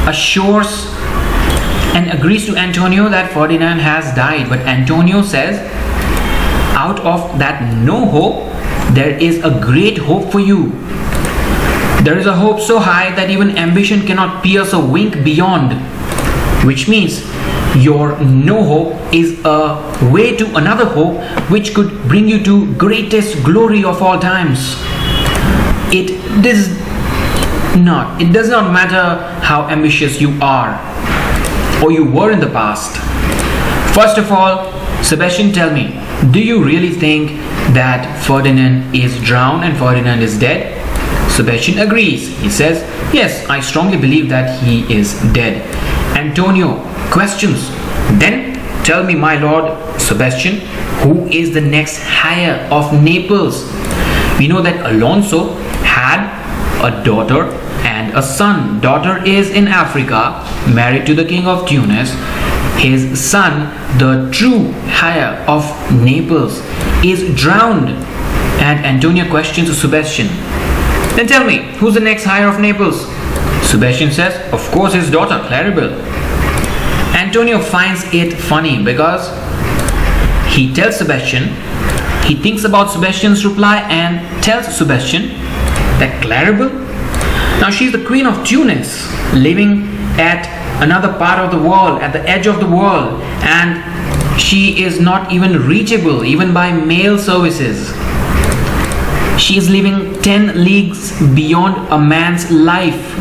assures and agrees to Antonio that Ferdinand has died. But Antonio says, out of that no hope, there is a great hope for you. There is a hope so high that even ambition cannot pierce a wink beyond, which means your no hope is a way to another hope which could bring you to greatest glory of all times. It does not matter how ambitious you are or you were in the past. First of all, Sebastian, tell me, do you really think that Ferdinand is drowned and Ferdinand is dead? Sebastian agrees. He says, yes, I strongly believe that he is dead. Antonio questions, then tell me, my lord Sebastian, who is the next heir of Naples? We know that Alonso had a daughter and a son. Daughter is in Africa, married to the king of Tunis. His son, the true heir of Naples, is drowned. And Antonio questions Sebastian, then tell me, who's the next heir of Naples? Sebastian says, of course his daughter, Claribel. Antonio finds it funny because he tells Sebastian, he thinks about Sebastian's reply and tells Sebastian that Claribel, now she's the queen of Tunis, living at another part of the world, at the edge of the world, and she is not even reachable even by mail services. She is living 10 leagues beyond a man's life.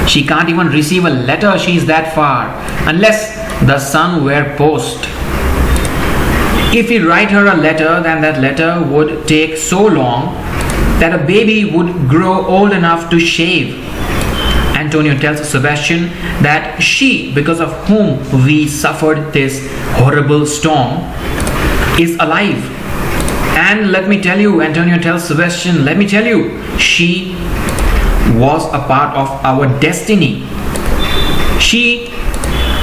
She can't even receive a letter, she is that far, unless the son were post. If we write her a letter, then that letter would take so long that a baby would grow old enough to shave. Antonio tells Sebastian that she, because of whom we suffered this horrible storm, is alive. And let me tell you, Antonio tells Sebastian, let me tell you, she was a part of our destiny. She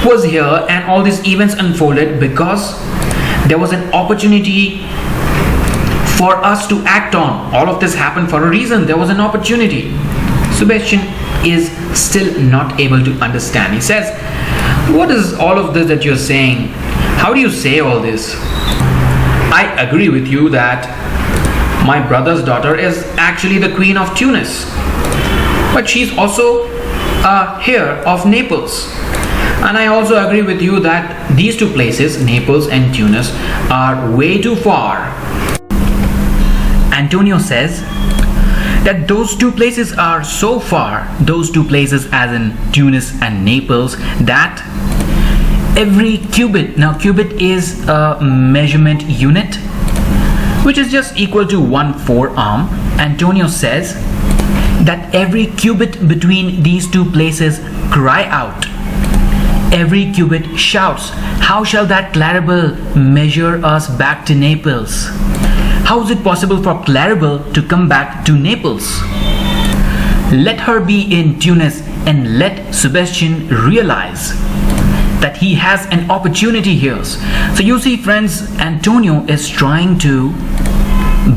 was here and all these events unfolded because there was an opportunity for us to act on. All of this happened for a reason. There was an opportunity. Sebastian is still not able to understand. He says, what is all of this that you're saying? How do you say all this? I agree with you that my brother's daughter is actually the queen of Tunis, but she's also a heir of Naples. And I also agree with you that these two places, Naples and Tunis, are way too far. Antonio says that those two places are so far, those two places as in Tunis and Naples, that every cubit, now cubit is a measurement unit which is just equal to 1 forearm. Antonio says that every cubit between these two places cry out. Every cubit shouts, how shall that Claribel measure us back to Naples? How is it possible for Claribel to come back to Naples? Let her be in Tunis and let Sebastian realize that he has an opportunity here. So you see, friends, Antonio is trying to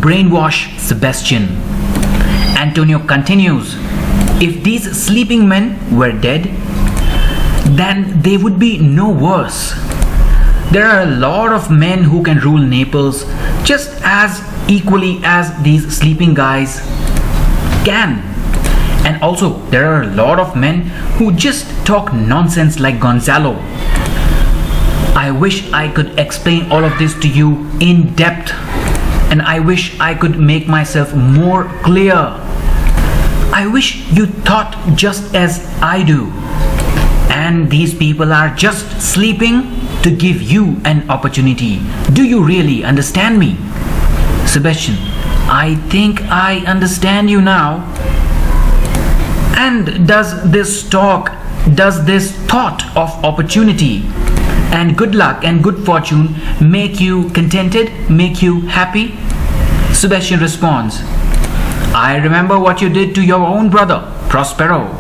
brainwash Sebastian. Antonio continues, if these sleeping men were dead, then they would be no worse. There are a lot of men who can rule Naples just as equally as these sleeping guys can. And also, there are a lot of men who just talk nonsense like Gonzalo. I wish I could explain all of this to you in depth, and I wish I could make myself more clear. I wish you thought just as I do. And these people are just sleeping to give you an opportunity. Do you really understand me? Sebastian, I think I understand you now. And does this thought of opportunity and good luck and good fortune make you contented, make you happy? Sebastian responds, I remember what you did to your own brother, Prospero.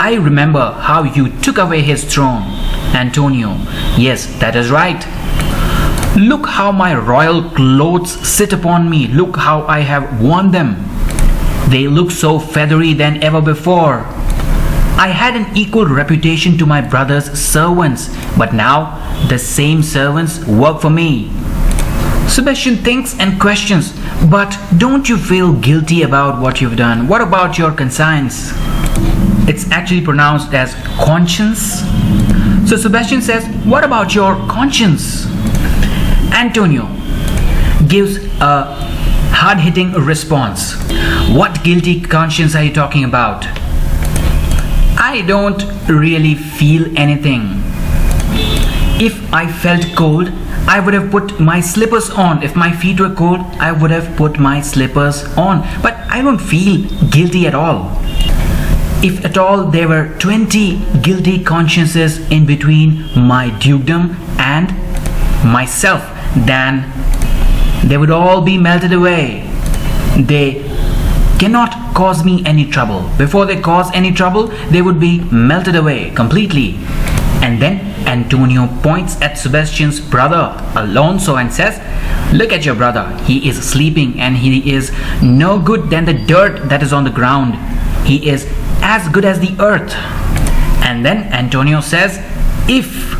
I remember how you took away his throne, Antonio. Yes, that is right. Look how my royal clothes sit upon me. Look how I have worn them. They look so feathery than ever before. I had an equal reputation to my brother's servants, but now the same servants work for me. Sebastian thinks and questions, but don't you feel guilty about what you've done? What about your conscience? It's actually pronounced as conscience. So Sebastian says, what about your conscience? Antonio gives a hard-hitting response. What guilty conscience are you talking about? I don't really feel anything. If I felt cold, I would have put my slippers on. If my feet were cold, I would have put my slippers on. But I don't feel guilty at all. If at all there were 20 guilty consciences in between my dukedom and myself, then they would all be melted away. They cannot cause me any trouble. Before they cause any trouble, they would be melted away completely. And then Antonio points at Sebastian's brother Alonso and says, look at your brother. He is sleeping and he is no good than the dirt that is on the ground. He is as good as the earth. And then Antonio says, if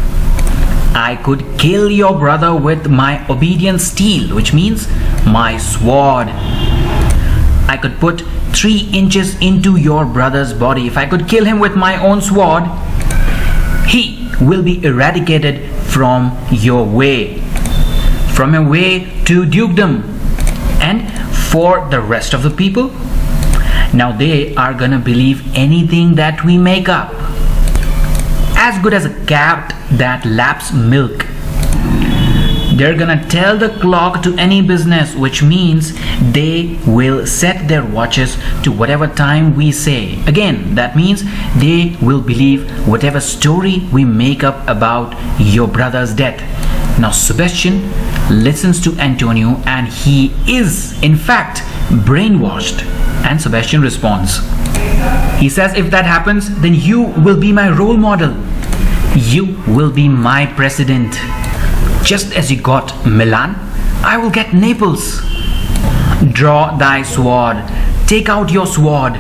I could kill your brother with my obedient steel, which means my sword, I could put 3 inches into your brother's body. If I could kill him with my own sword, he will be eradicated from your way to dukedom. And for the rest of the people, now they are gonna believe anything that we make up. As good as a cat that laps milk. They're gonna tell the clock to any business, which means they will set their watches to whatever time we say. Again, that means they will believe whatever story we make up about your brother's death. Now Sebastian listens to Antonio and he is in fact brainwashed. And Sebastian responds. He says, if that happens, then you will be my role model. You will be my president. Just as you got Milan, I will get Naples. Draw thy sword. Take out your sword.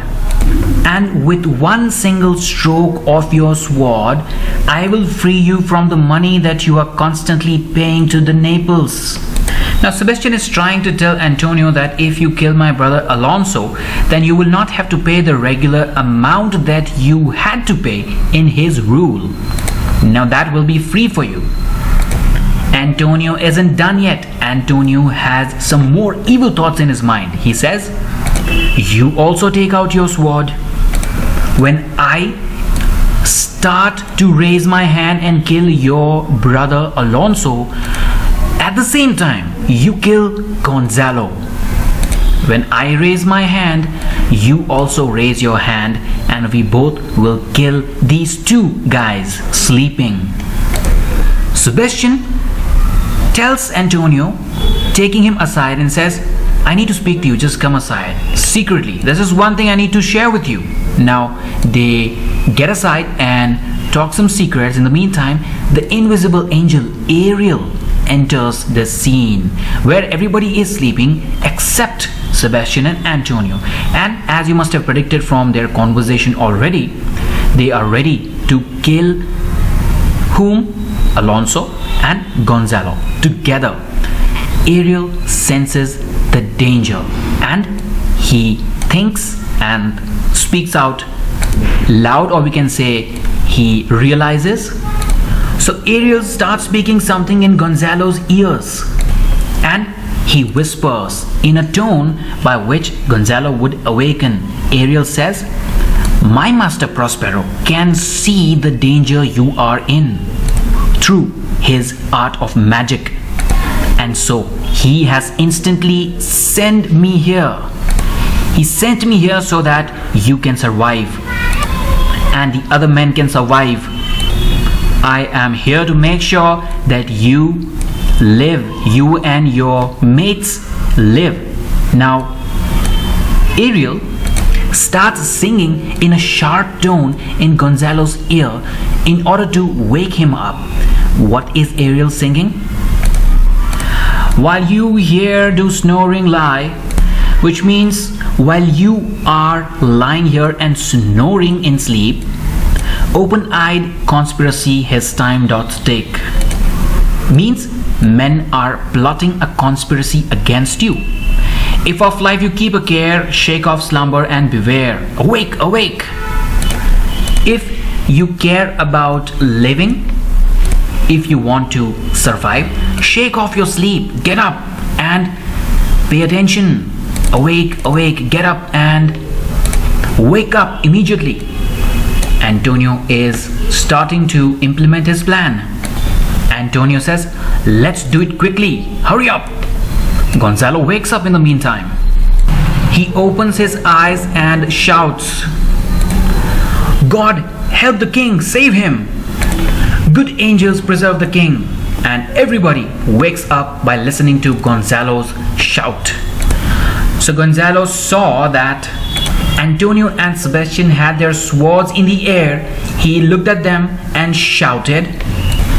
And with one single stroke of your sword, I will free you from the money that you are constantly paying to the Naples. Now Sebastian is trying to tell Antonio that if you kill my brother Alonso, then you will not have to pay the regular amount that you had to pay in his rule. Now that will be free for you. Antonio isn't done yet. Antonio has some more evil thoughts in his mind. He says, you also take out your sword. When I start to raise my hand and kill your brother Alonso, at the same time, you kill Gonzalo. When I raise my hand, you also raise your hand and we both will kill these 2 guys sleeping. Sebastian tells Antonio, taking him aside and says, I need to speak to you, just come aside. Secretly, this is one thing I need to share with you. Now, they get aside and talk some secrets. In the meantime, the invisible angel Ariel enters the scene where everybody is sleeping except Sebastian and Antonio. And as you must have predicted from their conversation already, they are ready to kill whom? Alonso and Gonzalo together. Ariel senses the danger and he thinks and speaks out loud, or we can say he realizes. So Ariel starts speaking something in Gonzalo's ears and he whispers in a tone by which Gonzalo would awaken. Ariel says, my master Prospero can see the danger you are in through his art of magic, and so he has instantly sent me here. He sent me here so that you can survive and the other men can survive. I am here to make sure that you live, you and your mates live. Now, Ariel starts singing in a sharp tone in Gonzalo's ear in order to wake him up. What is Ariel singing? While you here do snoring lie, which means while you are lying here and snoring in sleep, Open-eyed conspiracy his time doth take. Means men are plotting a conspiracy against you. If of life you keep a care, shake off slumber and beware. Awake, awake! If you care about living, if you want to survive, shake off your sleep, get up and pay attention. Awake, awake, get up and wake up immediately. Antonio is starting to implement his plan. Antonio says, let's do it quickly, hurry up. Gonzalo wakes up in the meantime. He opens his eyes and shouts, God, help the king, save him. Good angels preserve the king. And everybody wakes up by listening to Gonzalo's shout. So Gonzalo saw that Antonio and Sebastian had their swords in the air. He looked at them and shouted.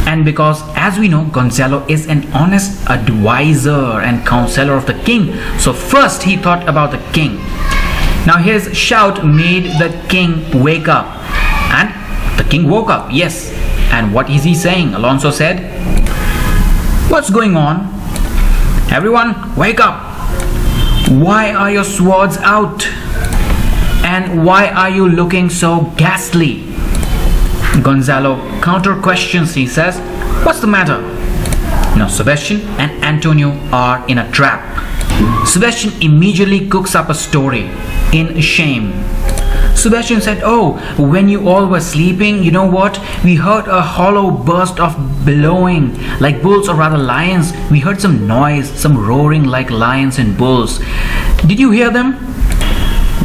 And because, as we know, Gonzalo is an honest advisor and counselor of the king, so first he thought about the king. Now his shout made the king wake up, and the king woke up, yes. And what is he saying? Alonso said, what's going on? Everyone, wake up. Why are your swords out? And why are you looking so ghastly? Gonzalo counter questions. He says, what's the matter? Now Sebastian and Antonio are in a trap. Sebastian immediately cooks up a story in shame. Sebastian said, oh, when you all were sleeping, you know what? We heard a hollow burst of bellowing like bulls, or rather lions. We heard some noise, some roaring like lions and bulls. Did you hear them?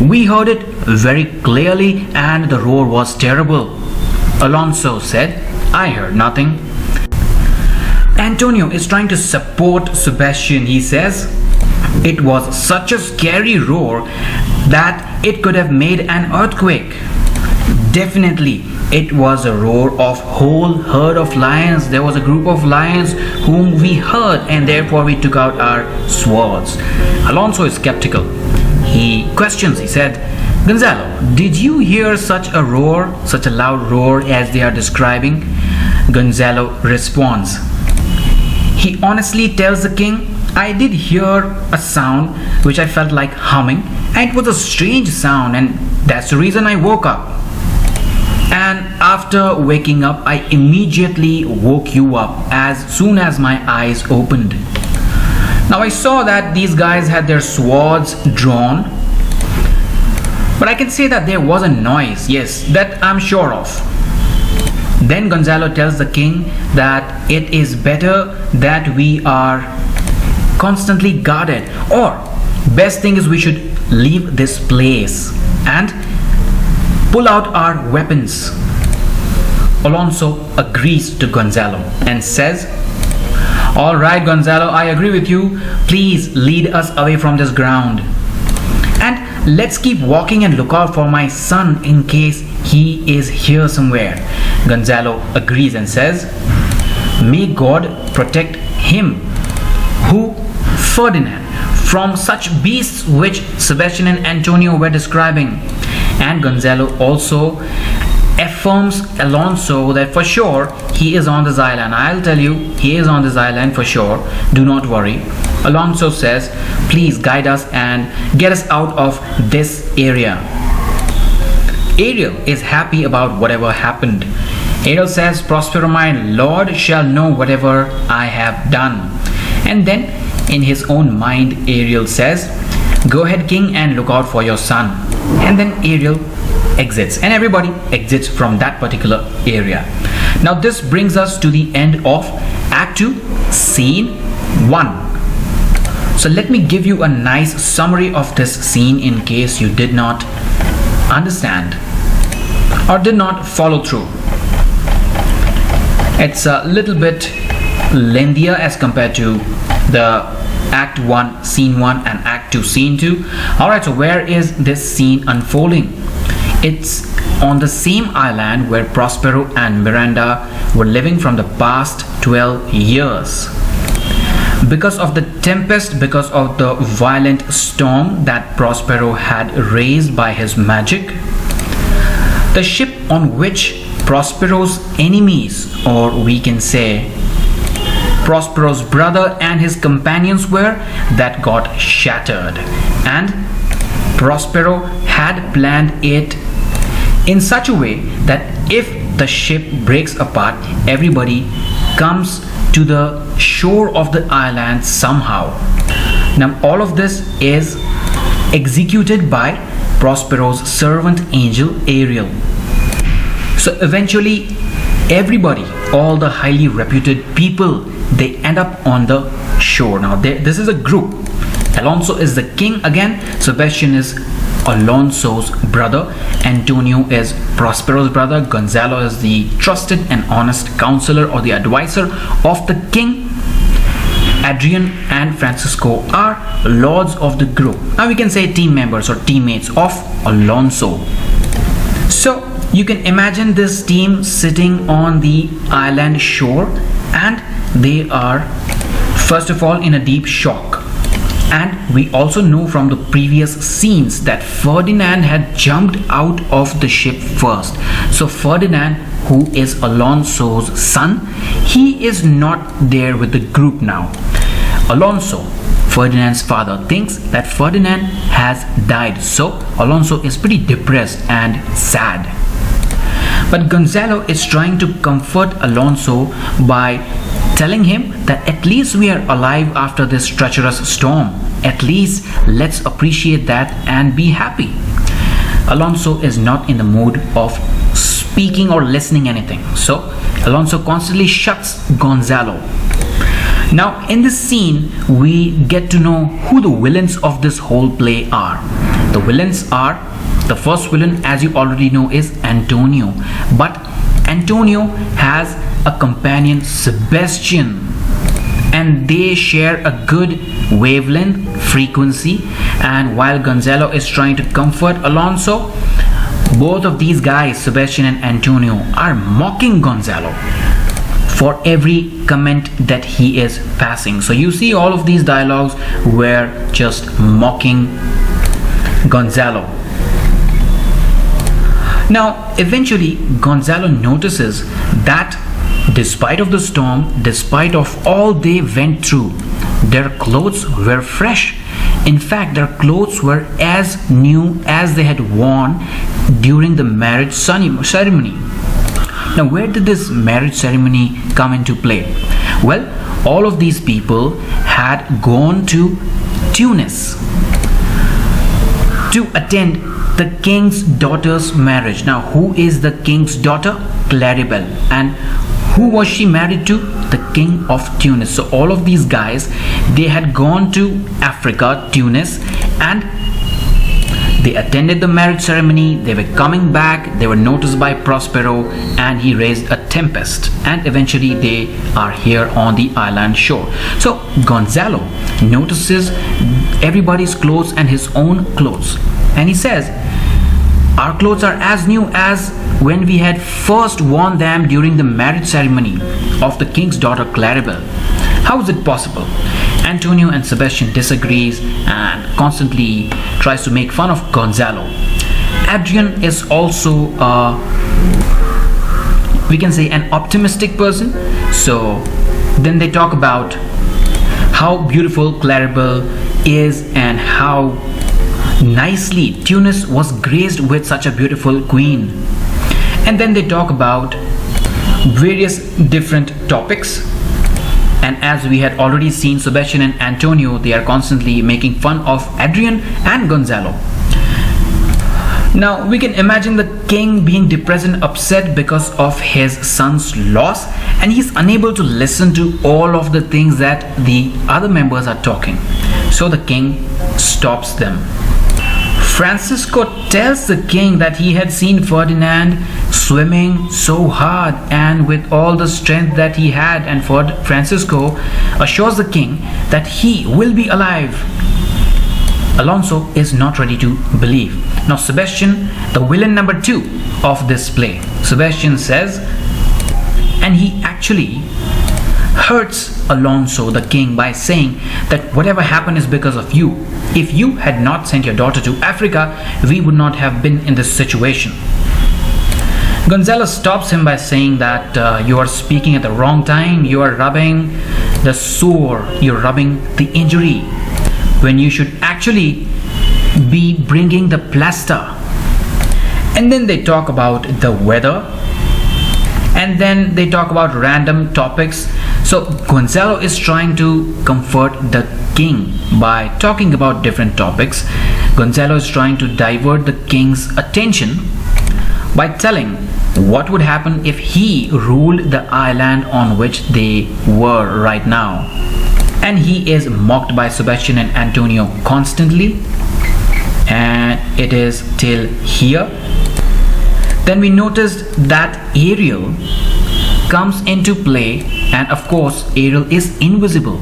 We heard it very clearly and the roar was terrible. Alonso said, I heard nothing. Antonio is trying to support Sebastian. He says, it was such a scary roar that it could have made an earthquake. Definitely, it was a roar of whole herd of lions. There was a group of lions whom we heard, and therefore we took out our swords. Alonso is skeptical. He questions. He said, Gonzalo, did you hear such a roar, such a loud roar as they are describing? Gonzalo responds. He honestly tells the king, I did hear a sound which I felt like humming, and it was a strange sound, and that's the reason I woke up. And after waking up, I immediately woke you up as soon as my eyes opened. Now I saw that these guys had their swords drawn, but I can say that there was a noise, yes, that I'm sure of. Then Gonzalo tells the king that it is better that we are constantly guarded, or best thing is we should leave this place and pull out our weapons. Alonso agrees to Gonzalo and says, all right, Gonzalo, I agree with you. Please lead us away from this ground. And let's keep walking and look out for my son in case he is here somewhere. Gonzalo agrees and says, may God protect him, who, Ferdinand, from such beasts which Sebastian and Antonio were describing. And Gonzalo also affirms Alonso that for sure he is on this island. I'll tell you, he is on this island for sure. Do not worry. Alonso says, please guide us and get us out of this area. Ariel is happy about whatever happened. Ariel says, Prospero my lord shall know whatever I have done. And then in his own mind, Ariel says, go ahead, king, and look out for your son. And then Ariel exits, and everybody exits from that particular area. Now this brings us to the end of Act 2, Scene 1. So let me give you a nice summary of this scene in case you did not understand or did not follow through. It's a little bit lengthier as compared to the Act 1, Scene 1 and Act 2, Scene 2. Alright, so where is this scene unfolding? It's on the same island where Prospero and Miranda were living from the past 12 years. Because of the tempest, because of the violent storm that Prospero had raised by his magic, the ship on which Prospero's enemies, or we can say Prospero's brother and his companions were, that got shattered. And Prospero had planned it in such a way that if the ship breaks apart, everybody comes to the shore of the island somehow. Now all of this is executed by Prospero's servant angel Ariel. So eventually everybody, all the highly reputed people, they end up on the shore. Now this is a group. Alonso is the king again, Sebastian is Alonso's brother, Antonio is Prospero's brother, Gonzalo is the trusted and honest counselor or the advisor of the king. Adrian and Francisco are lords of the group. Now we can say team members or teammates of Alonso. So you can imagine this team sitting on the island shore, and they are first of all in a deep shock. And we also know from the previous scenes that Ferdinand had jumped out of the ship first. So Ferdinand, who is Alonso's son, he is not there with the group now. Alonso, Ferdinand's father, thinks that Ferdinand has died. So Alonso is pretty depressed and sad. But Gonzalo is trying to comfort Alonso by telling him that at least we are alive after this treacherous storm. At least let's appreciate that and be happy. Alonso is not in the mood of speaking or listening anything. So Alonso constantly shuts Gonzalo. Now in this scene we get to know who the villains of this whole play are. The villains are, the first villain, as you already know, is Antonio. But Antonio has a companion, Sebastian, and they share a good wavelength frequency. And while Gonzalo is trying to comfort Alonso, both of these guys, Sebastian and Antonio, are mocking Gonzalo for every comment that he is passing. So you see all of these dialogues were just mocking Gonzalo. Now eventually Gonzalo notices that despite of the storm, despite of all they went through, their clothes were fresh. In fact, their clothes were as new as they had worn during the marriage ceremony. Now where did this marriage ceremony come into play? Well, all of these people had gone to Tunis to attend the king's daughter's marriage. Now who is the king's daughter? Claribel. And who was she married to? The king of Tunis. So all of these guys, they had gone to Africa, Tunis, and they attended the marriage ceremony. They were coming back. They were noticed by Prospero, and he raised a tempest, and eventually they are here on the island shore. So Gonzalo notices everybody's clothes and his own clothes, and he says, our clothes are as new as when we had first worn them during the marriage ceremony of the king's daughter Claribel. How is it possible? Antonio and Sebastian disagrees and constantly tries to make fun of Gonzalo. Adrian is also we can say an optimistic person. So then they talk about how beautiful Claribel is and how nicely Tunis was graced with such a beautiful queen. And then they talk about various different topics. And as we had already seen, Sebastian and Antonio, they are constantly making fun of Adrian and Gonzalo. Now we can imagine the king being depressed and upset because of his son's loss, and he's unable to listen to all of the things that the other members are talking. So the king stops them. Francisco tells the king that he had seen Ferdinand swimming so hard and with all the strength that he had, and Francisco assures the king that he will be alive. Alonso is not ready to believe. Now Sebastian, the villain number 2 of this play, Sebastian says, and he actually hurts Alonso, the king, by saying that whatever happened is because of you. If you had not sent your daughter to Africa, we would not have been in this situation. Gonzalo stops him by saying that you are speaking at the wrong time. You are rubbing the sore, you're rubbing the injury, when you should actually be bringing the plaster. And then they talk about the weather, and then they talk about random topics. So Gonzalo is trying to comfort the king by talking about different topics. Gonzalo is trying to divert the king's attention by telling what would happen if he ruled the island on which they were right now. And he is mocked by Sebastian and Antonio constantly, and it is till here. Then we noticed that Ariel comes into play, and of course Ariel is invisible,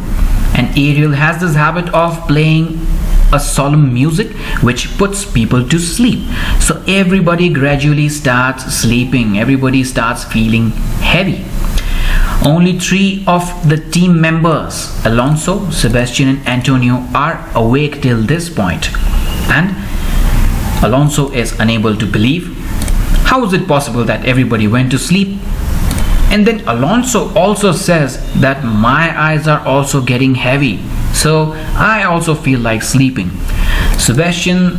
and Ariel has this habit of playing a solemn music which puts people to sleep. So everybody gradually starts sleeping, everybody starts feeling heavy. Only 3 of the team members, Alonso, Sebastian and Antonio, are awake till this point, and Alonso is unable to believe. How is it possible that everybody went to sleep? And then Alonso also says that my eyes are also getting heavy, so I also feel like sleeping. Sebastian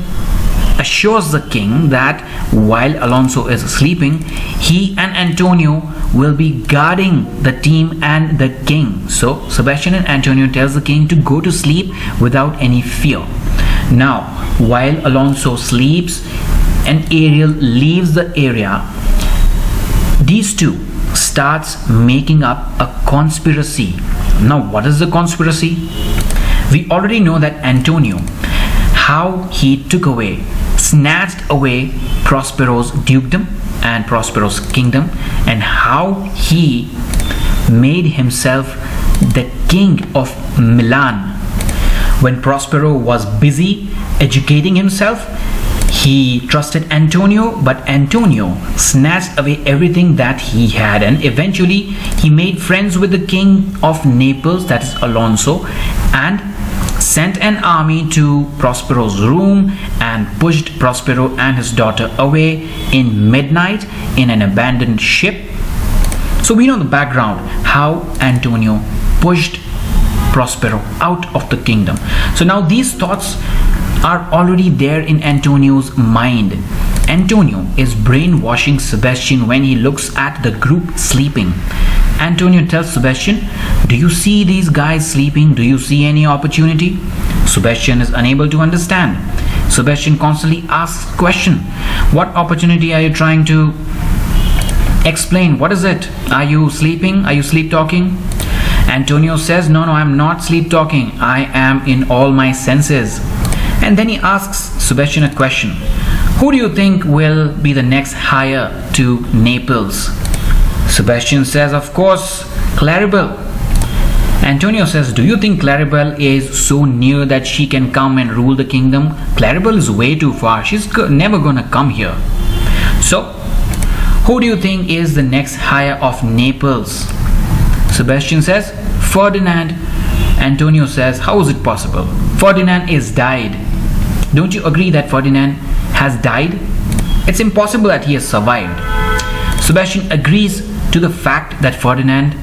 assures the king that while Alonso is sleeping, he and Antonio will be guarding the team and the king. So Sebastian and Antonio tells the king to go to sleep without any fear. Now, while Alonso sleeps and Ariel leaves the area, these two starts making up a conspiracy. Now, what is the conspiracy? We already know that Antonio, how he snatched away Prospero's dukedom and Prospero's kingdom, and how he made himself the king of Milan. When Prospero was busy educating himself, he trusted Antonio, but Antonio snatched away everything that he had, and eventually he made friends with the king of Naples, that is Alonso, and sent an army to Prospero's room and pushed Prospero and his daughter away in midnight in an abandoned ship. So we know the background, how Antonio pushed Prospero out of the kingdom. So now these thoughts are already there in Antonio's mind. Antonio is brainwashing Sebastian when he looks at the group sleeping. Antonio tells Sebastian, "Do you see these guys sleeping? Do you see any opportunity?" Sebastian is unable to understand. Sebastian constantly asks question. What opportunity are you trying to explain? What is it? Are you sleeping? Are you sleep talking? Antonio says, no, I'm not sleep talking. I am in all my senses. And then he asks Sebastian a question. Who do you think will be the next heir to Naples? Sebastian says, of course, Claribel. Antonio says, do you think Claribel is so near that she can come and rule the kingdom? Claribel is way too far. She's never gonna come here. So, who do you think is the next heir of Naples? Sebastian says, Ferdinand. Antonio says, how is it possible? Ferdinand is died. Don't you agree that Ferdinand has died? It's impossible that he has survived. Sebastian agrees to the fact that Ferdinand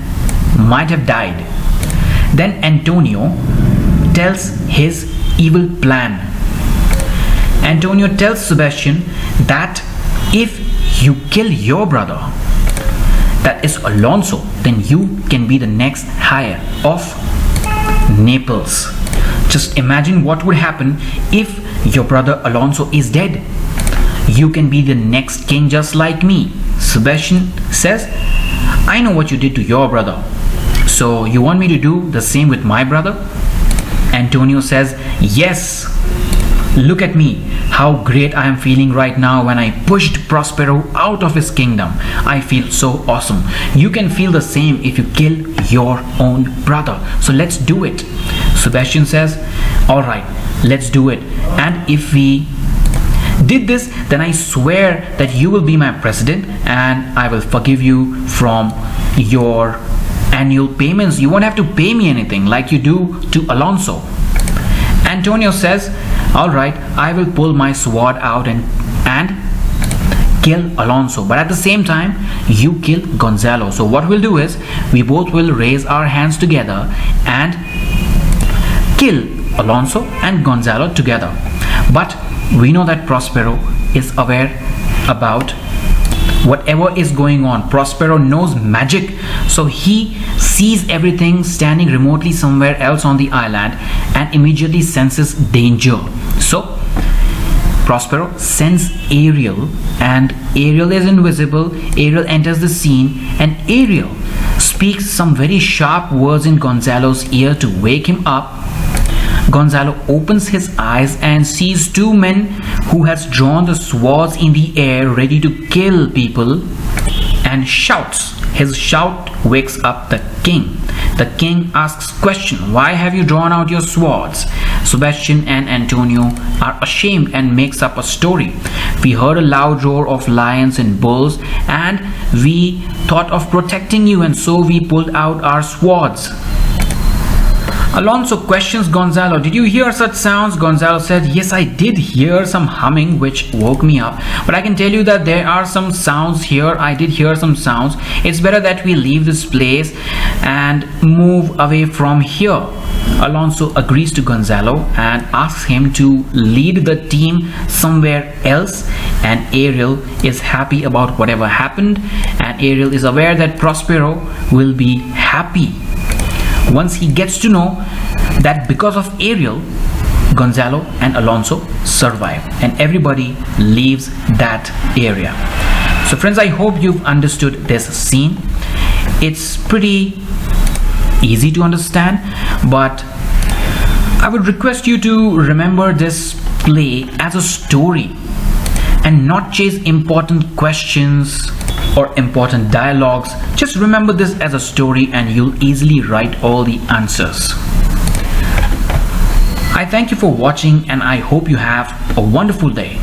might have died. Then Antonio tells his evil plan. Antonio tells Sebastian that if you kill your brother, that is Alonso, then you can be the next heir of Naples. Just imagine what would happen if your brother Alonso is dead. You can be the next king just like me. Sebastian says, I know what you did to your brother. So you want me to do the same with my brother? Antonio says, yes. Look at me, how great I am feeling right now when I pushed Prospero out of his kingdom. I feel so awesome. You can feel the same if you kill your own brother. So let's do it. Sebastian says, all right, let's do it. And if we did this, then I swear that you will be my president and I will forgive you from your annual payments. You won't have to pay me anything like you do to Alonso. Antonio says, all right, I will pull my sword out and kill Alonso, but at the same time you kill Gonzalo. So what we'll do is we both will raise our hands together and kill Alonso and Gonzalo together. But we know that Prospero is aware about whatever is going on. Prospero knows magic, so he sees everything standing remotely somewhere else on the island and immediately senses danger. So Prospero sends Ariel, and Ariel is invisible. Ariel enters the scene and Ariel speaks some very sharp words in Gonzalo's ear to wake him up. Gonzalo opens his eyes and sees two men who has drawn the swords in the air ready to kill people and shouts. His shout wakes up the king. The king asks question, why have you drawn out your swords? Sebastian and Antonio are ashamed and makes up a story. We heard a loud roar of lions and bulls and we thought of protecting you, and so we pulled out our swords. Alonso questions Gonzalo, did you hear such sounds? Gonzalo said, yes, I did hear some humming which woke me up, but I can tell you that there are some sounds here. I did hear some sounds. It's better that we leave this place and move away from here. Alonso agrees to Gonzalo and asks him to lead the team somewhere else, and Ariel is happy about whatever happened, and Ariel is aware that Prospero will be happy once he gets to know that because of Ariel, Gonzalo and Alonso survive, and everybody leaves that area. So friends, I hope you've understood this scene. It's pretty easy to understand, but I would request you to remember this play as a story and not chase important questions or important dialogues. Just remember this as a story and you'll easily write all the answers. I thank you for watching and I hope you have a wonderful day.